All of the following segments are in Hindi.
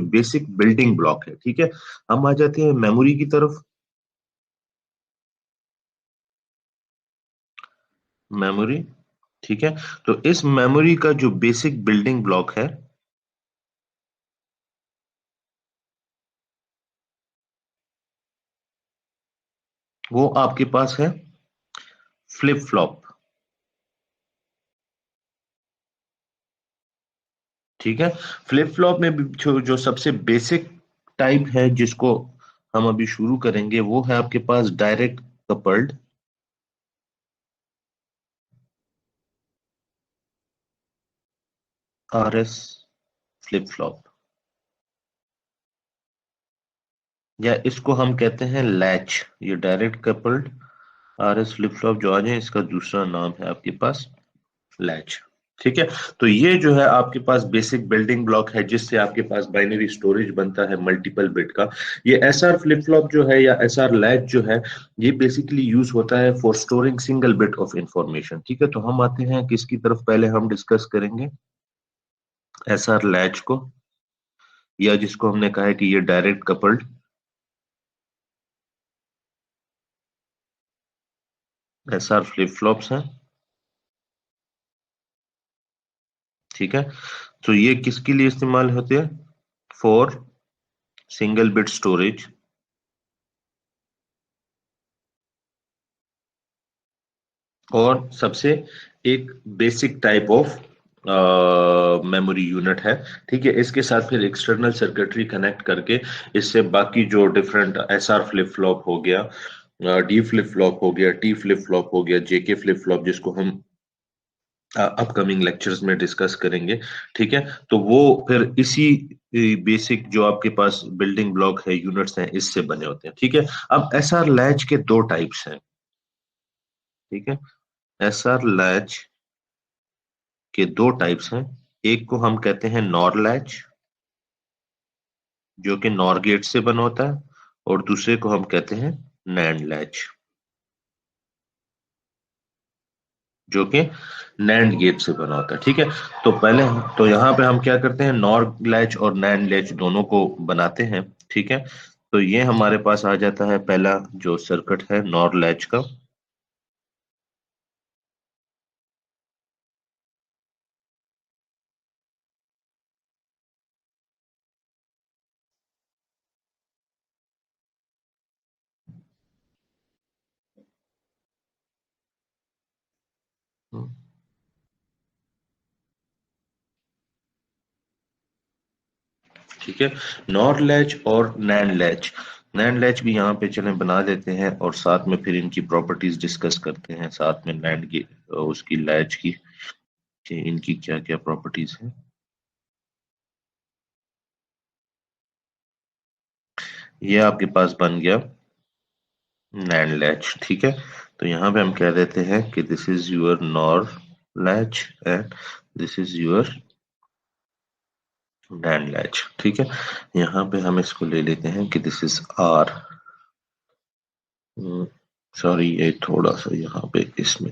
बेसिक बिल्डिंग ब्लॉक है। ठीक है, हम आ जाते हैं मेमोरी की तरफ। मेमोरी, ठीक है, तो इस मेमोरी का जो बेसिक बिल्डिंग ब्लॉक है वो आपके पास है फ्लिप फ्लॉप। ठीक है, फ्लिप फ्लॉप में भी जो सबसे बेसिक टाइप है जिसको हम अभी शुरू करेंगे वो है आपके पास direct coupled RS flip flop, या इसको हम कहते हैं लैच। ये direct coupled RS flip flop जो आ जाए, इसका दूसरा नाम है आपके पास लैच। ठीक है, तो ये जो है आपके पास बेसिक बिल्डिंग ब्लॉक है जिससे आपके पास बाइनरी स्टोरेज बनता है मल्टीपल बिट का। ये एसआर फ्लिप फ्लॉप जो है या एसआर लैच जो है, ये बेसिकली यूज होता है for storing single bit of information. ठीक है, तो हम आते हैं किसकी तरफ, पहले हम डिस्कस करेंगे एसआर लैच को, या जिसको हमने कहा है कि ये direct coupled SR flip flops हैं। ठीक है, तो ये किसके लिए इस्तेमाल होते हैं, फॉर सिंगल बिट स्टोरेज और सबसे एक basic type of memory unit है। ठीक है, इसके साथ फिर एक्सटर्नल सर्किटरी कनेक्ट करके इससे बाकी जो डिफरेंट एसआर फ्लिप फ्लॉप हो गया, डी फ्लिप फ्लॉप हो गया, टी फ्लिप फ्लॉप हो गया, जेके फ्लिप फ्लॉप, जिसको हम अपकमिंग लेक्चर्स में डिस्कस करेंगे। ठीक है, तो वो फिर इसी बेसिक जो आपके पास बिल्डिंग ब्लॉक है, यूनिट्स हैं, इससे बने होते हैं। ठीक है, अब एसआर लैच के दो टाइप्स हैं। ठीक है, एसआर लैच के दो टाइप्स हैं। एक को हम कहते हैं नॉर लैच, जो कि नॉर गेट से बना होता है, और दूसरे को हम कहते हैं नैंड लैच, जो कि नैंड गेट से बना होता है। ठीक है, तो पहले तो यहाँ पे हम क्या करते हैं, नॉर लैच और नैंड लैच दोनों को बनाते हैं। ठीक है, तो ये हमारे पास आ जाता है पहला जो सर्किट है नॉर लैच का। ठीक है, नॉर लैच और नैंड लैच, नैंड लैच भी यहाँ पे चलें बना देते हैं और साथ में फिर इनकी प्रॉपर्टीज डिस्कस करते हैं साथ में नैंड की उसकी लैच की, कि इनकी क्या क्या प्रॉपर्टीज हैं। ये आपके पास बन गया नैंड लैच। ठीक है, तो यहाँ पे हम कह देते हैं कि this is your nor latch and this is your NAND latch. ठीक है, यहाँ पे हम इसको ले लेते हैं कि दिस इज आर, सॉरी ये थोड़ा सा यहाँ पे इसमें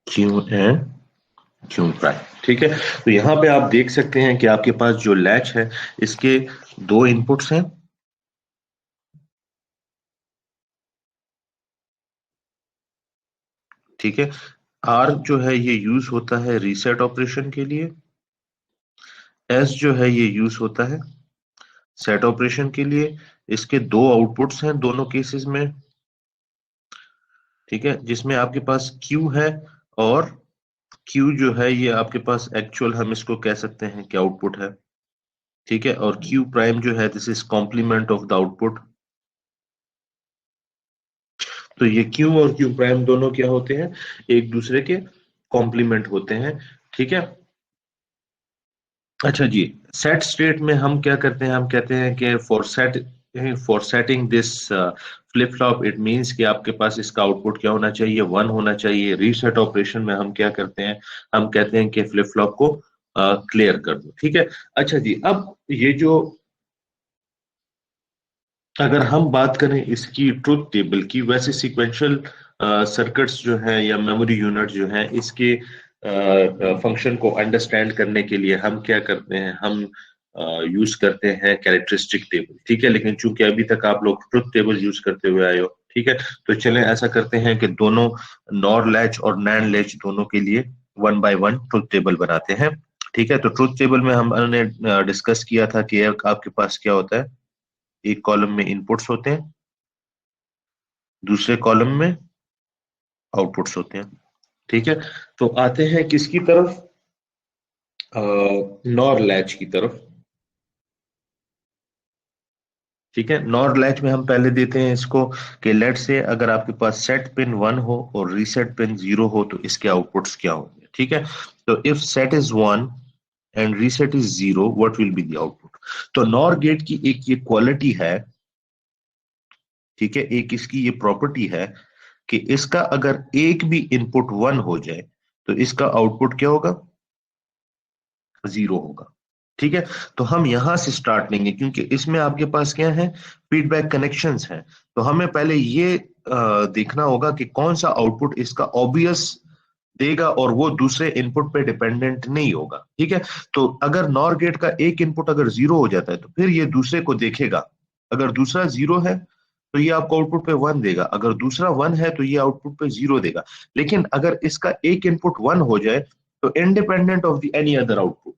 क्यू एंड क्यू प्राइम। ठीक है, तो यहाँ पे आप देख सकते हैं कि आपके पास जो लैच है इसके दो इनपुट्स हैं। ठीक है, आर जो है ये यूज होता है रीसेट ऑपरेशन के लिए, एस जो है ये यूज होता है सेट ऑपरेशन के लिए। इसके दो आउटपुट्स हैं दोनों केसेस में। ठीक है, जिसमें आपके पास क्यू है, और क्यू जो है ये आपके पास एक्चुअल हम इसको कह सकते हैं कि आउटपुट है। ठीक है, और क्यू प्राइम जो है this is complement of the output. तो ये क्यू और क्यू प्राइम दोनों क्या होते हैं, एक दूसरे के कॉम्प्लीमेंट होते हैं। ठीक है, अच्छा जी, सेट स्टेट में हम क्या करते हैं, हम कहते हैं कि for setting this flip flop it means कि आपके पास इसका आउटपुट क्या होना चाहिए, वन होना चाहिए। रीसेट ऑपरेशन में हम क्या करते हैं, हम कहते हैं कि फ्लिप फ्लॉप को क्लियर कर दो। ठीक है, अच्छा जी, अब ये जो अगर हम बात करें इसकी ट्रुथ टेबल की, वैसे सिक्वेंशियल सर्किट्स जो हैं या मेमोरी यूनिट जो हैं, इसके फंक्शन को अंडरस्टैंड करने के लिए हम क्या करते हैं, हम यूज करते हैं कैरेक्टरिस्टिक टेबल, ठीक है। लेकिन चूंकि अभी तक आप लोग ट्रुथ टेबल यूज करते हुए आए हो, ठीक है, तो चलें ऐसा करते हैं कि दोनों नॉर लैच और नैंड लैच दोनों के लिए one by one truth table बनाते हैं, ठीक है। तो ट्रुथ टेबल में हमने डिस्कस किया था कि आपके पास क्या होता है, एक कॉलम में इनपुट्स होते हैं, दूसरे कॉलम में आउटपुट्स होते हैं, ठीक है। तो आते हैं किसकी तरफ, नॉर लैच की तरफ, ठीक है। नॉर लैच में हम पहले देते हैं इसको कि लेट से अगर आपके पास सेट पिन 1 हो और रीसेट पिन 0 हो तो इसके आउटपुट्स क्या होंगे, ठीक है। तो if set is 1 and reset is 0, what will be the output. तो नॉर गेट की एक ये क्वालिटी है, ठीक है, एक इसकी ये प्रॉपर्टी है कि इसका अगर एक भी इनपुट 1 हो जाए तो इसका आउटपुट क्या होगा, 0 होगा, ठीक है। तो हम यहां से स्टार्ट लेंगे क्योंकि इसमें आपके पास क्या है, फीडबैक कनेक्शंस हैं। तो हमें पहले ये देखना होगा कि कौन सा आउटपुट इसका ऑब्वियस देगा और वो दूसरे इनपुट पे डिपेंडेंट नहीं होगा, ठीक है। तो अगर नॉर गेट का एक इनपुट अगर 0 हो जाता है तो फिर ये दूसरे को देखेगा, अगर दूसरा 0 है तो ये आपको आउटपुट पे 1 देगा, अगर दूसरा 1 है तो ये आउटपुट पे 0 देगा। लेकिन अगर इसका एक इनपुट 1 हो जाए तो independent of the any other output,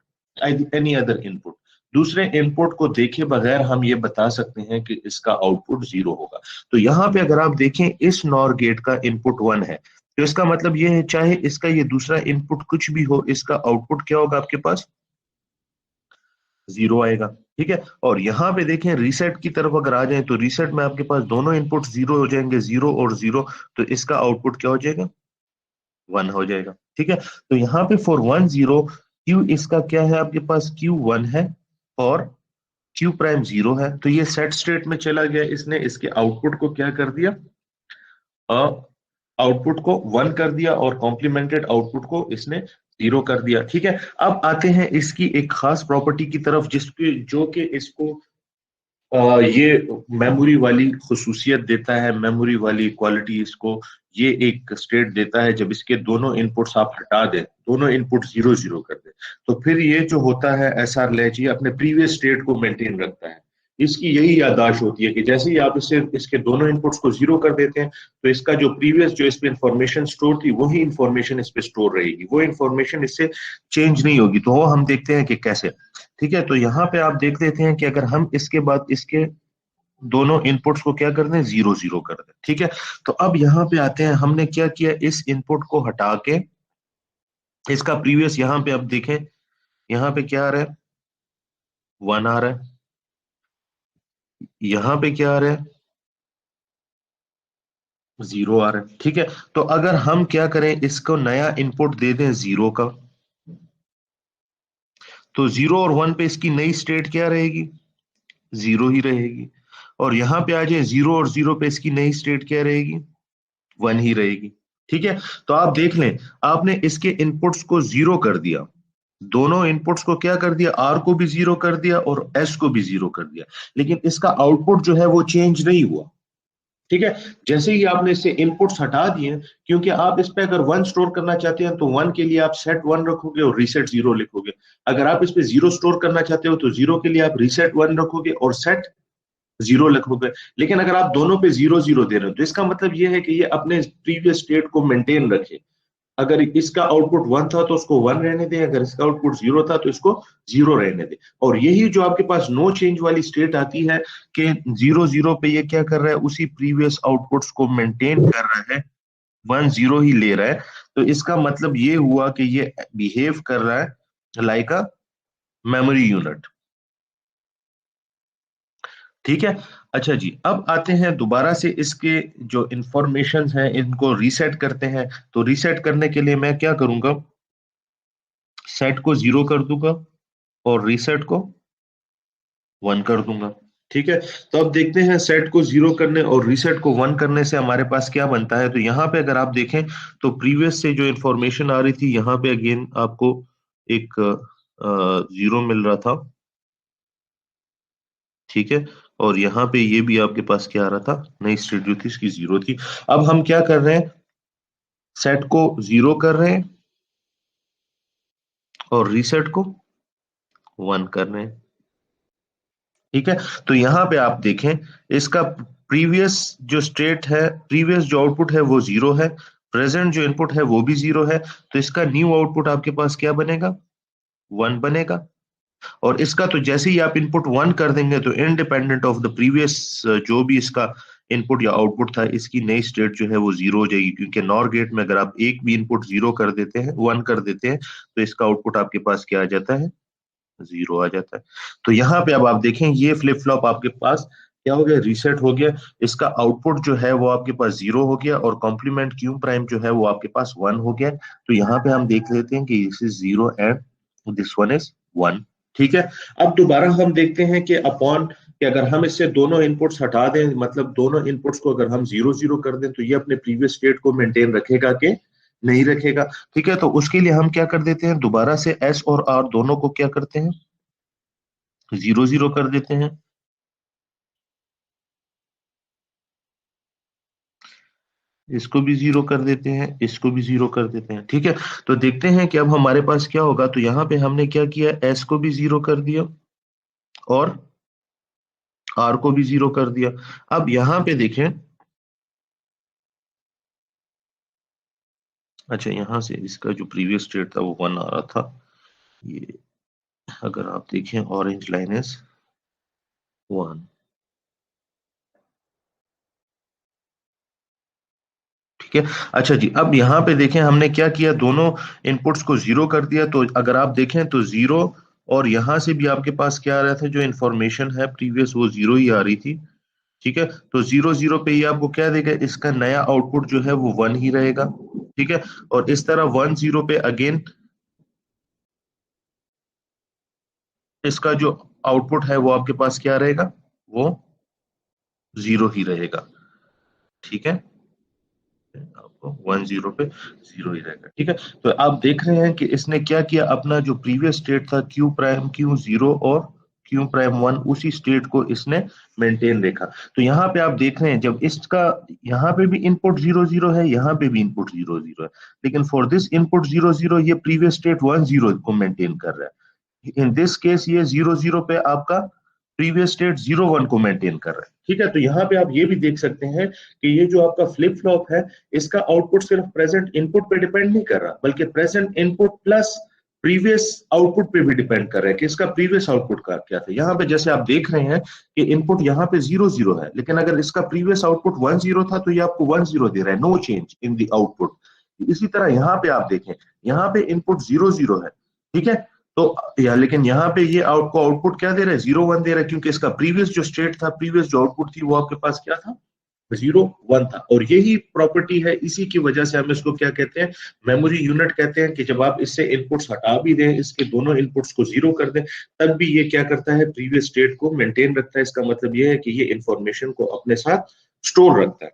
any other input, दूसरे इनपुट को देखे बगैर हम ये बता सकते हैं कि इसका आउटपुट 0 होगा। तो यहां पे अगर आप देखें इस नॉर गेट का इनपुट 1 है, तो इसका मतलब ये है चाहे इसका ये दूसरा इनपुट कुछ भी हो, इसका आउटपुट क्या होगा आपके पास, 0 आएगा, ठीक है। और यहाँ पे देखें रीसेट की तरफ अगर आ जाए तो रीसेट में आपके पास दोनों इनपुट 0 हो जाएंगे, 0 और 0, तो इसका आउटपुट क्या हो जाएगा, 1 हो जाएगा, ठीक है। तो यहाँ पे फॉर 1 0 क्यू इसका क्या है, आपके पास क्यू 1 है और क्यू प्राइम 0 है, तो ये सेट स्टेट में चला गया, इसने इसके आउटपुट को क्या कर दिया, आउटपुट को 1 कर दिया और कॉम्प्लीमेंटेड आउटपुट को इसने 0 कर दिया, ठीक है। अब आते हैं इसकी एक खास प्रॉपर्टी की तरफ जिसकी जो कि इसको ये मेमोरी वाली खुसूसियत देता है, मेमोरी वाली क्वालिटी इसको ये एक स्टेट देता है, जब इसके दोनों इनपुट्स आप हटा दें, दोनों इनपुट 0 0 कर दें, तो फिर ये जो होता है एसआर लैच, ये अपने प्रीवियस स्टेट को मेंटेन रखता है। इसकी यही याददाश्त होती है कि जैसे ही आप इसे इसके दोनों इनपुट्स को 0 कर देते हैं तो इसका जो प्रीवियस जो इस पे इंफॉर्मेशन स्टोर थी वही इंफॉर्मेशन इस पे स्टोर रहेगी, वो इंफॉर्मेशन इससे चेंज नहीं होगी। तो वो हम देखते हैं कि कैसे, ठीक है। तो यहाँ पे आप देख लेते हैं कि अगर हम इसके बाद इसके दोनों इनपुट्स को क्या कर दें, 0 0 कर दें, ठीक है। तो अब यहाँ पे आते हैं, हमने क्या किया, इस इनपुट को हटा के इसका प्रीवियस यहाँ पे अब देखें, यहाँ पे क्या आ रहा है, 1 आ रहा है, यहाँ पे क्या आ रहा है, 0 आ रहा है, ठीक है। तो अगर हम क्या करें, इसको नया इनपुट दे दें 0 का, तो 0 और 1 पे इसकी नई स्टेट क्या रहेगी, 0 ही रहेगी। और यहां पे आ जाए 0 और 0 पे इसकी नई स्टेट क्या रहेगी, 1 ही रहेगी, ठीक है। तो आप देख लें, आपने इसके इनपुट्स को 0 कर दिया, दोनों इनपुट्स को क्या कर दिया, आर को भी 0 कर दिया और एस को भी 0 कर दिया, लेकिन इसका आउटपुट जो है वो चेंज नहीं हुआ, ठीक है। जैसे ही आपने इससे इनपुट्स हटा दिए, क्योंकि आप इस पे अगर 1 स्टोर करना चाहते हैं तो 1 के लिए आप सेट 1 रखोगे और रीसेट 0 लिखोगे, अगर आप इस पे 0 स्टोर करना चाहते हो तो 0 के लिए आप रीसेट 1 रखोगे और सेट 0 लिखोगे। लेकिन अगर आप दोनों पे 0 0 दे रहे हो तो इसका मतलब ये है कि ये अपने प्रीवियस स्टेट को मेंटेन रखे, अगर इसका आउटपुट 1 था तो उसको 1 रहने दें, अगर इसका आउटपुट 0 था तो इसको 0 रहने दें। और यही जो आपके पास नो चेंज वाली स्टेट आती है कि 0 0 पे ये क्या कर रहा है, उसी प्रीवियस आउटपुट्स को मेंटेन कर रहा है, 1 0 ही ले रहा है, तो इसका मतलब ये हुआ कि ये बिहेव कर रहा है लाइक अ मेमोरी यूनिट, ठीक है। अच्छा जी, अब आते हैं दोबारा से इसके जो इंफॉर्मेशन हैं इनको रीसेट करते हैं। तो रीसेट करने के लिए मैं क्या करूंगा, सेट को 0 कर दूंगा और रीसेट को 1 कर दूंगा, ठीक है। तो अब देखते हैं सेट को 0 करने और रीसेट को 1 करने से हमारे पास क्या बनता है। तो यहाँ पे अगर आप देखें तो प्रीवियस से जो इंफॉर्मेशन आ रही थी, यहाँ पे अगेन आपको एक 0 मिल रहा था, ठीक है। और यहाँ पे ये भी आपके पास क्या आ रहा था, नई स्टेट जो थी इसकी 0 थी। अब हम क्या कर रहे हैं, सेट को 0 कर रहे हैं और रीसेट को 1 कर रहे हैं। ठीक है, तो यहां पे आप देखें इसका प्रीवियस जो स्टेट है, प्रीवियस जो आउटपुट है वो 0 है, प्रेजेंट जो इनपुट है वो भी 0 है, तो इसका न्यू आउटपुट आपके पास क्या बनेगा, 1 बनेगा। और इसका तो जैसे ही आप इनपुट 1 कर देंगे तो इंडिपेंडेंट ऑफ द प्रीवियस जो भी इसका इनपुट या आउटपुट था, इसकी नई स्टेट जो है वो 0 हो जाएगी, क्योंकि नॉर गेट में अगर आप एक भी इनपुट 0 कर देते हैं, 1 कर देते हैं, तो इसका आउटपुट आपके पास क्या आ जाता है, 0 आ जाता है। तो यहाँ पे अब आप देखें ये फ्लिप फ्लॉप आपके पास क्या हो गया, रीसेट हो गया, इसका आउटपुट जो है वो आपके पास 0 हो गया और कॉम्प्लीमेंट क्यू प्राइम जो है वो आपके पास 1 हो गया। तो यहाँ पे हम देख लेते हैं कि this is 0 and this one is 1। ठीक है, अब दोबारा हम देखते हैं कि अपॉन कि अगर हम इससे दोनों इनपुट्स हटा दें, मतलब दोनों इनपुट्स को अगर हम 0 0 कर दें, तो ये अपने प्रीवियस स्टेट को मेंटेन रखेगा कि नहीं रखेगा। ठीक है, तो उसके लिए हम क्या कर देते हैं, दोबारा से एस और आर दोनों को क्या करते हैं, 0 0 कर देते हैं। इसको भी 0 कर देते हैं, इसको भी 0 कर देते हैं। ठीक है, तो देखते हैं कि अब हमारे पास क्या होगा। तो यहां पे हमने क्या किया, एस को भी 0 कर दिया और आर को भी 0 कर दिया। अब यहां पे देखें, अच्छा यहां से इसका जो प्रीवियस स्टेट था वो 1 आ रहा था, ये अगर आप देखें ऑरेंज लाइन इज 1। ठीक है, अच्छा जी, अब यहाँ पे देखें हमने क्या किया, दोनों इनपुट्स को 0 कर दिया। तो अगर आप देखें तो 0 और यहां से भी आपके पास क्या आ रहा था, जो इन्फॉर्मेशन है प्रीवियस वो 0 ही आ रही थी। ठीक है, तो 0 0 पे ये आपको क्या देगा, इसका नया आउटपुट जो है वो 1 ही रहेगा। ठीक है, और इस तरह 1 0 पे अगेन इसका जो आउटपुट है वो आपके पास क्या रहेगा, वो 0 ही रहेगा। ठीक है, आपको 1 0 पे 0 ही रहेगा। ठीक है, तो आप देख रहे हैं कि इसने क्या किया, अपना जो प्रीवियस स्टेट था क्यू प्राइम क्यू 0 और क्यू प्राइम 1, उसी स्टेट को इसने मेंटेन रखा। तो यहाँ पे आप देख रहे हैं जब इसका यहाँ पे भी इनपुट 0 0 है, यहाँ पे भी इनपुट 0 0 है, लेकिन फॉर दिस इनपुट 0 0 ये प्रीवियस स्टेट 1 0 को मेंटेन कर रहा है। इन दिस केस ये 0 0 पे आपका प्रीवियस स्टेट 0 1 को मेंटेन कर रहा है। ठीक है, तो यहाँ पे आप ये भी देख सकते हैं कि ये जो आपका फ्लिप फ्लॉप है, इसका आउटपुट सिर्फ प्रेजेंट इनपुट पे डिपेंड नहीं कर रहा, बल्कि present input plus previous output पे भी डिपेंड कर रहा है कि इसका प्रीवियस आउटपुट का क्या था। यहाँ पे जैसे आप देख रहे हैं कि इनपुट यहाँ पे 0 0 है, लेकिन अगर इसका प्रीवियस आउटपुट 1 0 था तो ये आपको 1 0 दे रहा है, no change in the output. इसी तरह यहाँ पे आप देखें, यहाँ पे इनपुट 0 0 है। ठीक है, तो या लेकिन यहाँ पे ये आपको आउटपुट क्या दे रहा है, 0 1 दे रहा है, क्योंकि इसका प्रीवियस जो स्टेट था, प्रीवियस जो आउटपुट थी वो आपके पास क्या था, 0 1 था। और यही प्रॉपर्टी है, इसी की वजह से हम इसको क्या कहते हैं, मेमोरी यूनिट कहते हैं, कि जब आप इससे इनपुट्स हटा भी दें, इसके दोनों इनपुट्स को 0 कर दें, तब भी ये क्या करता है, प्रीवियस स्टेट को मेंटेन रखता है। इसका मतलब ये है कि ये इंफॉर्मेशन को अपने साथ स्टोर रखता है।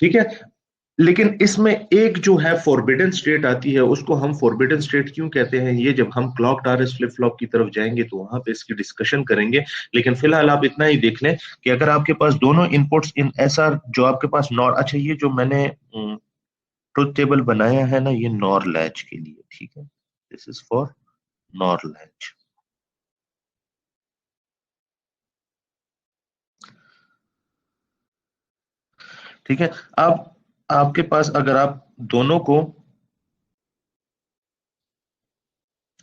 ठीक है, लेकिन इसमें एक जो है फॉरबिडन स्टेट आती है, उसको हम फॉरबिडन स्टेट क्यों कहते हैं, ये जब हम क्लॉक्ड आरएस फ्लिप फ्लॉप की तरफ जाएंगे तो वहां पे इसकी डिस्कशन करेंगे। लेकिन फिलहाल आप इतना ही देख लें कि अगर आपके पास दोनों इनपुट्स इन एसआर जो आपके पास नॉर, अच्छा ये जो मैंने ट्रुथ टेबल बनाया है ना, ये नॉर लैच के लिए। ठीक है, this is for nor latch. ठीक है, अब आपके पास अगर आप दोनों को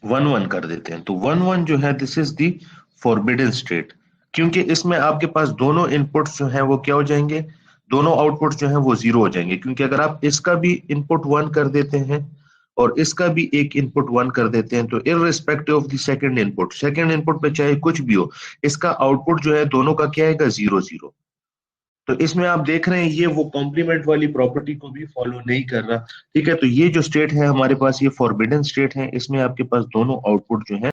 1 1 कर देते हैं, तो 1 1 जो है this is the forbidden state, क्योंकि इसमें आपके पास दोनों इनपुट्स जो हैं वो क्या हो जाएंगे, दोनों आउटपुट्स जो हैं वो 0 हो जाएंगे। क्योंकि अगर आप इसका भी इनपुट 1 कर देते हैं और इसका भी एक इनपुट 1 कर देते हैं, तो irrespective of the second input पे चाहे कुछ भी हो, इसका आउटपुट जो है दोनों का क्या आएगा, 0 0। तो इसमें आप देख रहे हैं ये वो कॉम्प्लीमेंट वाली प्रॉपर्टी को भी फॉलो नहीं कर रहा। ठीक है, तो ये जो स्टेट है हमारे पास, ये फॉरबिडन स्टेट है, इसमें आपके पास दोनों आउटपुट जो है